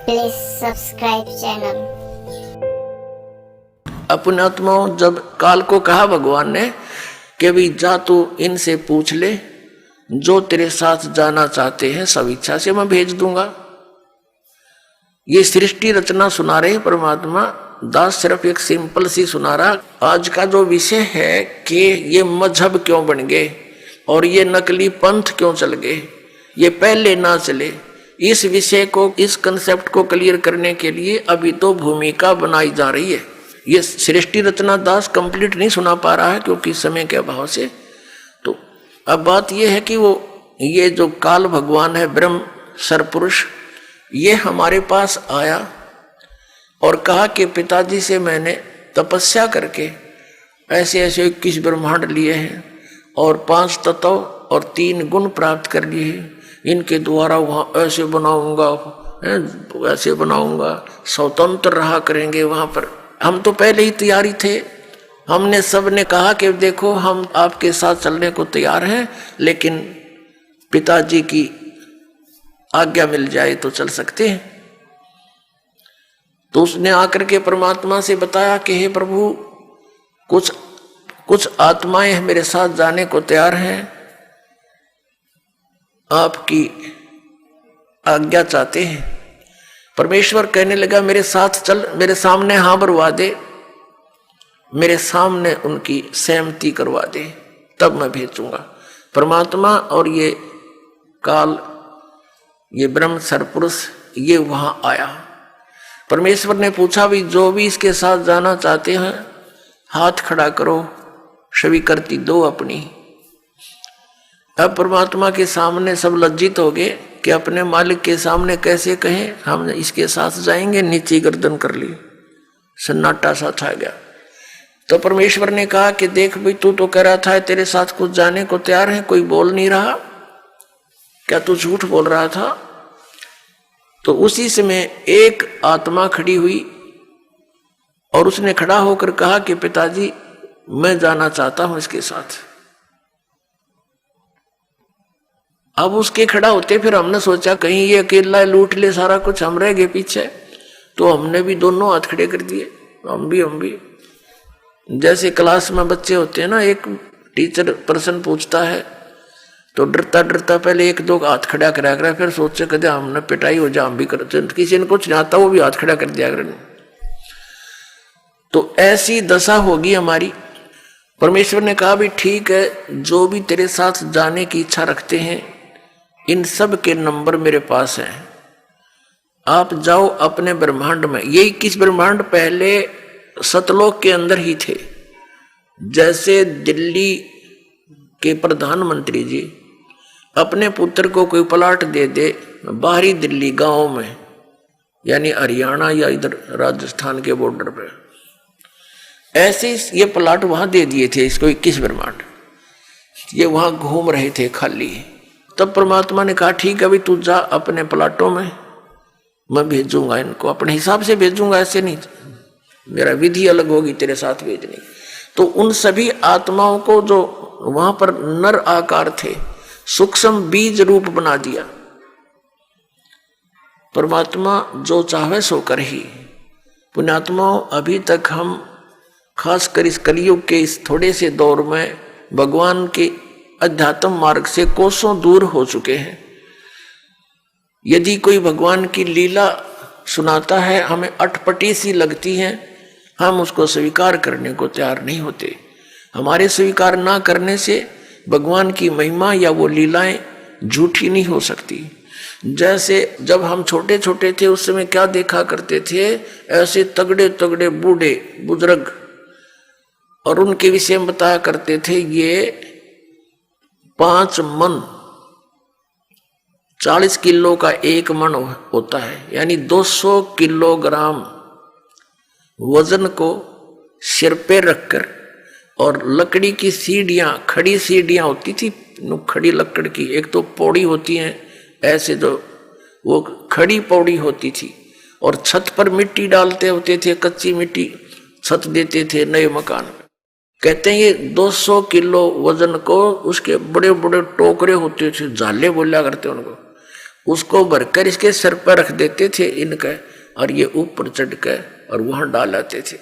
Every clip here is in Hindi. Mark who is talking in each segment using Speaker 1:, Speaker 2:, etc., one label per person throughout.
Speaker 1: Please subscribe channel.
Speaker 2: अपने आत्माओं, जब काल को कहा भगवान ने कि भी जा तू इनसे पूछ ले, जो तेरे साथ जाना चाहते हैं सब इच्छा से मैं भेज दूंगा। ये सृष्टि रचना सुना रहे परमात्मा दास, सिर्फ एक सिंपल सी सुना रहा। आज का जो विषय है कि ये मजहब क्यों बन गए और ये नकली पंथ क्यों चल गए, ये पहले ना चले, इस विषय को, इस कंसेप्ट को क्लियर करने के लिए अभी तो भूमिका बनाई जा रही है। ये सृष्टि रचना दास कंप्लीट नहीं सुना पा रहा है क्योंकि समय के अभाव से। तो अब बात यह है कि वो ये जो काल भगवान है, ब्रह्म सरपुरुष, ये हमारे पास आया और कहा कि पिताजी से मैंने तपस्या करके ऐसे ऐसे 21 ब्रह्मांड लिए हैं और 5 तत्व और 3 गुण प्राप्त कर लिए हैं। इनके द्वारा वहाँ ऐसे बनाऊंगा, ऐसे बनाऊंगा, स्वतंत्र रहा करेंगे वहाँ पर। हम तो पहले ही तैयारी थे, हमने सब ने कहा कि देखो हम आपके साथ चलने को तैयार हैं, लेकिन पिताजी की आज्ञा मिल जाए तो चल सकते हैं। तो उसने आकर के परमात्मा से बताया कि हे प्रभु, कुछ आत्माएं मेरे साथ जाने को तैयार हैं, आपकी आज्ञा चाहते हैं। परमेश्वर कहने लगा मेरे साथ चल, मेरे सामने हाँ भरवा दे, मेरे सामने उनकी सहमति करवा दे, तब मैं भेजूंगा। परमात्मा और ये काल, ये ब्रह्म सरपुरुष, ये वहां आया। परमेश्वर ने पूछा भी जो भी इसके साथ जाना चाहते हैं हाथ खड़ा करो, स्वीकृति दो अपनी। अब परमात्मा के सामने सब लज्जित हो गए कि अपने मालिक के सामने कैसे कहें हम इसके साथ जाएंगे। नीचे गर्दन कर ली, सन्नाटा सा छा गया। तो परमेश्वर ने कहा कि देख भाई, तू तो कह रहा था तेरे साथ कुछ जाने को तैयार है, कोई बोल नहीं रहा, क्या तू झूठ बोल रहा था? तो उसी समय एक आत्मा खड़ी हुई और उसने खड़ा होकर कहा कि पिताजी मैं जाना चाहता हूं इसके साथ। अब उसके खड़ा होते फिर हमने सोचा कहीं ये अकेला लूट ले सारा कुछ, हम रह गए पीछे। तो हमने भी दोनों हाथ खड़े कर दिए, हम भी। जैसे क्लास में बच्चे होते हैं ना, एक टीचर प्रश्न पूछता है तो डरता डरता पहले 1-2 हाथ खड़ा करा कर फिर सोचे कदे हमने पिटाई हो जा, हम भी करते। किसी ने कुछ नहीं आता वो भी हाथ खड़ा कर दिया करें। तो ऐसी दशा होगी हमारी। परमेश्वर ने कहा भी ठीक है, जो भी तेरे साथ जाने की इच्छा रखते हैं इन सब के नंबर मेरे पास हैं, आप जाओ अपने ब्रह्मांड में। ये 21 ब्रह्मांड पहले सतलोक के अंदर ही थे। जैसे दिल्ली के प्रधानमंत्री जी अपने पुत्र को कोई प्लाट दे दे बाहरी दिल्ली गांव में, यानी हरियाणा या इधर राजस्थान के बॉर्डर पे, ऐसे ये प्लाट वहां दे दिए थे इसको 21 ब्रह्मांड। ये वहां घूम रहे थे खाली। तब परमात्मा ने कहा ठीक है अभी तू जा अपने प्लाटों में, मैं भेजूंगा इनको, अपने हिसाब से भेजूंगा, ऐसे नहीं, मेरा विधि अलग होगी तेरे साथ भेजने। तो उन सभी आत्माओं को जो वहां पर नर आकार थे, सूक्ष्म बीज रूप बना दिया। परमात्मा जो चाहे सो कर ही। पुण्यात्माओं, अभी तक हम खासकर इस कलयुग के इस थोड़े से दौर में भगवान के अध्यात्म मार्ग से कोसों दूर हो चुके हैं। यदि कोई भगवान की लीला सुनाता है, हमें अटपटी सी लगती है, हम उसको स्वीकार करने को तैयार नहीं होते। हमारे स्वीकार ना करने से भगवान की महिमा या वो लीलाएं झूठी नहीं हो सकती। जैसे जब हम छोटे छोटे थे उस समय क्या देखा करते थे, ऐसे तगड़े तगड़े बूढ़े बुजुर्ग, और उनके विषय में बताया करते थे ये 5 मन 40 किलो का 1 मन होता है, यानी 200 किलोग्राम वजन को सिर पे रखकर, और लकड़ी की सीढ़ियां, खड़ी सीढ़ियां होती थी, खड़ी लकड़ की, एक तो पौड़ी होती है ऐसे, जो वो खड़ी पौड़ी होती थी, और छत पर मिट्टी डालते होते थे, कच्ची मिट्टी छत देते थे नए मकान में। कहते हैं ये 200 किलो वजन को उसके बड़े बड़े टोकरे होते थे, झाले बोला करते उनको, उसको भरकर इसके सिर पर रख देते थे इनका, और ये ऊपर चढ़ कर और वहां डालाते थे।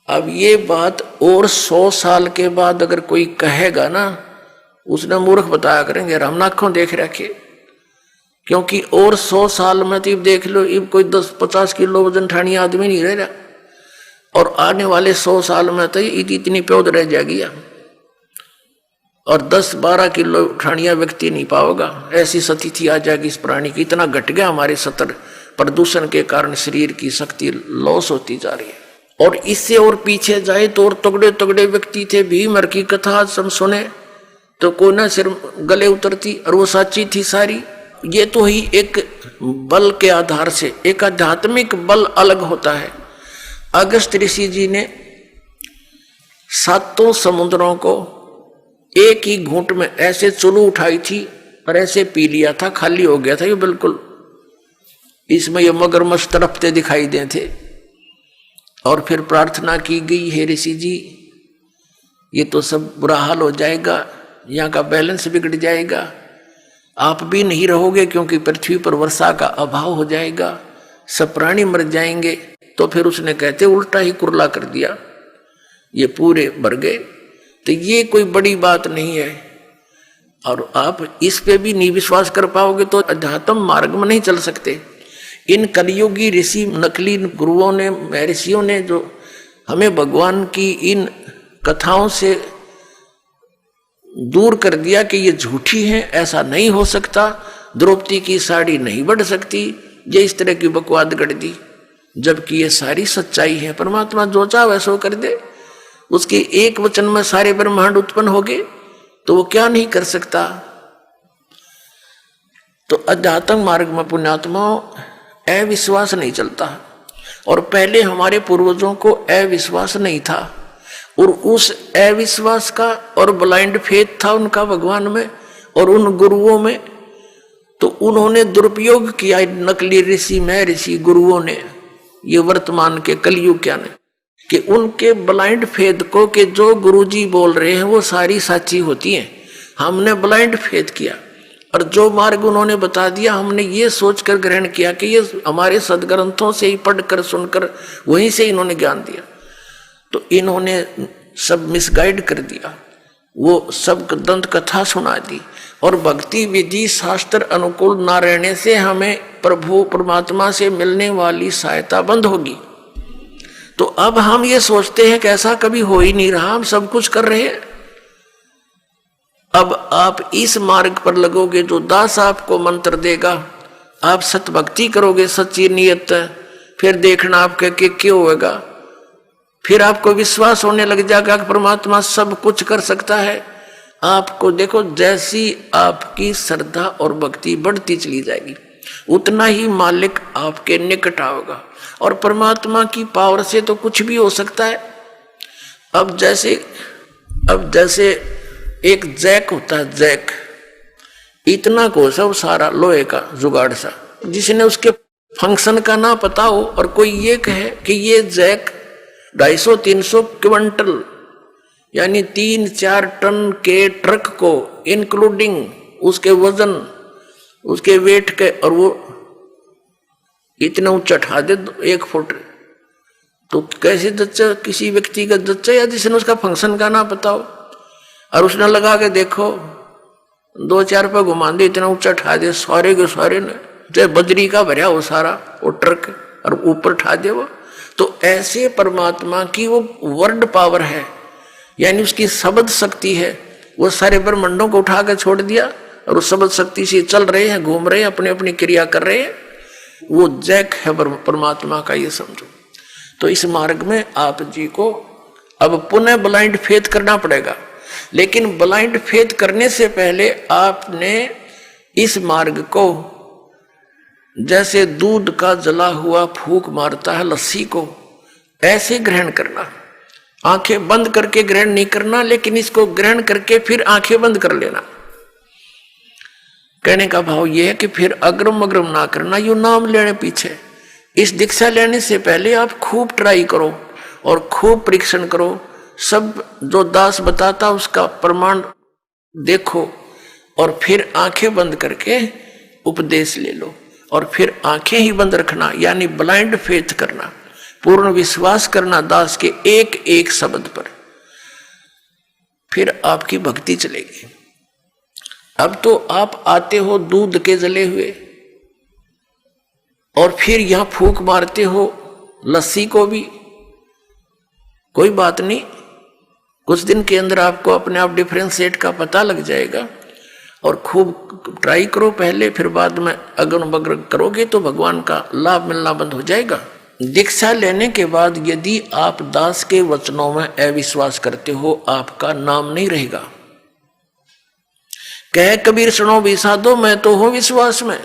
Speaker 2: अब ये बात और 100 साल के बाद अगर कोई कहेगा ना, उसने मूर्ख बताया करेंगे, हम आंखों देख रखे। क्योंकि और 100 साल में तो देख लो, इब कोई 10-50 किलो वजन ठानी आदमी नहीं रह रहा, और आने वाले 100 साल में तो इतनी प्योद रह जाएगी, और 10-12 किलो ठानिया व्यक्ति नहीं पाओगा। ऐसी स्थिति आ जाएगी इस प्राणी की। इतना घट गया हमारे सतर प्रदूषण के कारण शरीर की शक्ति लॉस होती जा रही है। और इससे और पीछे जाए तो और तगड़े तगड़े व्यक्ति थे। भीमर की कथा हम सुने तो कोई ना सिर गले उतरती, और वो सच्ची थी सारी। ये तो ही एक बल के आधार से, एक आध्यात्मिक बल अलग होता है। अगस्त ऋषि जी ने 7 समुद्रों को एक ही घूंट में ऐसे चुलू उठाई थी और ऐसे पी लिया था, खाली हो गया था ये बिल्कुल। इसमें ये मगरमच्छ तड़पते दिखाई दे थे। और फिर प्रार्थना की गई, हे ऋषि जी ये तो सब बुरा हाल हो जाएगा, यहाँ का बैलेंस बिगड़ जाएगा, आप भी नहीं रहोगे क्योंकि पृथ्वी पर वर्षा का अभाव हो जाएगा, सब प्राणी मर जाएंगे। तो फिर उसने कहते उल्टा ही कुरला कर दिया, ये पूरे मर गए। तो ये कोई बड़ी बात नहीं है। और आप इस पे भी नहीं विश्वास कर पाओगे तो अध्यात्म मार्ग में नहीं चल सकते। इन कलियुगी ऋषि, नकली गुरुओं ने, महर्षियों ने जो हमें भगवान की इन कथाओं से दूर कर दिया कि ये झूठी है, ऐसा नहीं हो सकता, द्रौपदी की साड़ी नहीं बढ़ सकती, ये इस तरह की बकवाद गढ़ दी। जबकि ये सारी सच्चाई है। परमात्मा जो चाहे वैसा कर दे, उसके एक वचन में सारे ब्रह्मांड उत्पन्न हो गए, तो वो क्या नहीं कर सकता। तो अध्यात्म मार्ग में पुण्यात्माओं अविश्वास नहीं चलता। और पहले हमारे पूर्वजों को अविश्वास नहीं था, और उस अविश्वास का और ब्लाइंड फेथ था उनका भगवान में और उन गुरुओं में। तो उन्होंने दुरुपयोग किया नकली ऋषि, महर्षि, गुरुओं ने, ये वर्तमान के कलयुग क्या ने, कि उनके ब्लाइंड फेथ को कि जो गुरुजी बोल रहे हैं वो सारी सच्ची होती हैं, हमने ब्लाइंड फेथ किया। और जो मार्ग उन्होंने बता दिया हमने ये सोचकर ग्रहण किया कि ये हमारे सदग्रंथों से ही पढ़कर सुनकर वहीं से इन्होंने ज्ञान दिया। तो इन्होंने सब मिसगाइड कर दिया, वो सब दंत कथा सुना दी। और भक्ति विधि शास्त्र अनुकूल ना रहने से हमें प्रभु परमात्मा से मिलने वाली सहायता बंद होगी। तो अब हम ये सोचते हैं कि ऐसा कभी हो ही नहीं रहा, हम सब कुछ कर रहे हैं। अब आप इस मार्ग पर लगोगे, जो दास आपको मंत्र देगा, आप सत भक्ति करोगे सच्ची नियत, फिर देखना आपके क्यों होगा। फिर आपको विश्वास होने लग जाएगा कि परमात्मा सब कुछ कर सकता है। आपको देखो जैसी आपकी श्रद्धा और भक्ति बढ़ती चली जाएगी, उतना ही मालिक आपके निकट आओगा। और परमात्मा की पावर से तो कुछ भी हो सकता है। अब जैसे एक जैक होता है, जैक इतना को सब सारा लोहे का जुगाड़ सा, जिसने उसके फंक्शन का ना पता हो और कोई ये कहे कि ये जैक 250-300 क्विंटल यानी 3-4 टन के ट्रक को इंक्लूडिंग उसके वजन, उसके वेट के, और वो इतना ऊंचा उठा दे 1 फुट, तो कैसे जच्चा, किसी व्यक्ति का जच्चा या जिसने उसका फंक्शन का ना पता हो, और उसने लगा के देखो 2-4 रुपये घुमा दे, इतना ऊंचा उठा दे, सारे के सारे ने चाहे बजरी का भरा हो सारा वो ट्रक, और ऊपर उठा दे वो। तो ऐसे परमात्मा की वो वर्ड पावर है, यानी उसकी शब्द शक्ति है। वो सारे ब्रह्मांडों को उठा के छोड़ दिया और उस शब्द शक्ति से चल रहे हैं, घूम रहे हैं, अपनी अपनी क्रिया कर रहे हैं। वो जैक है परमात्मा का, ये समझो। तो इस मार्ग में आप जी को अब पुनः ब्लाइंड फेथ करना पड़ेगा। लेकिन ब्लाइंड फेथ करने से पहले आपने इस मार्ग को, जैसे दूध का जला हुआ फूंक मारता है लस्सी को, ऐसे ग्रहण करना। आंखें बंद करके ग्रहण नहीं करना, लेकिन इसको ग्रहण करके फिर आंखें बंद कर लेना। कहने का भाव यह है कि फिर अग्रम अग्रम ना करना, यू नाम लेने पीछे। इस दीक्षा लेने से पहले आप खूब ट्राई करो और खूब परीक्षण करो, सब जो दास बताता उसका प्रमाण देखो, और फिर आंखें बंद करके उपदेश ले लो और फिर आंखें ही बंद रखना, यानी ब्लाइंड फेथ करना, पूर्ण विश्वास करना दास के एक एक शब्द पर, फिर आपकी भक्ति चलेगी। अब तो आप आते हो दूध के जले हुए और फिर यहां फूंक मारते हो लस्सी को भी, कोई बात नहीं, कुछ दिन के अंदर आपको अपने आप डिफरेंशिएट का पता लग जाएगा और खूब ट्राई करो पहले, फिर बाद में अगन बगन करोगे तो भगवान का लाभ मिलना बंद हो जाएगा। दीक्षा लेने के बाद यदि आप दास के वचनों में अविश्वास करते हो, आपका नाम नहीं रहेगा। कह कबीर सुनो भी साधो, मैं तो हूं विश्वास में।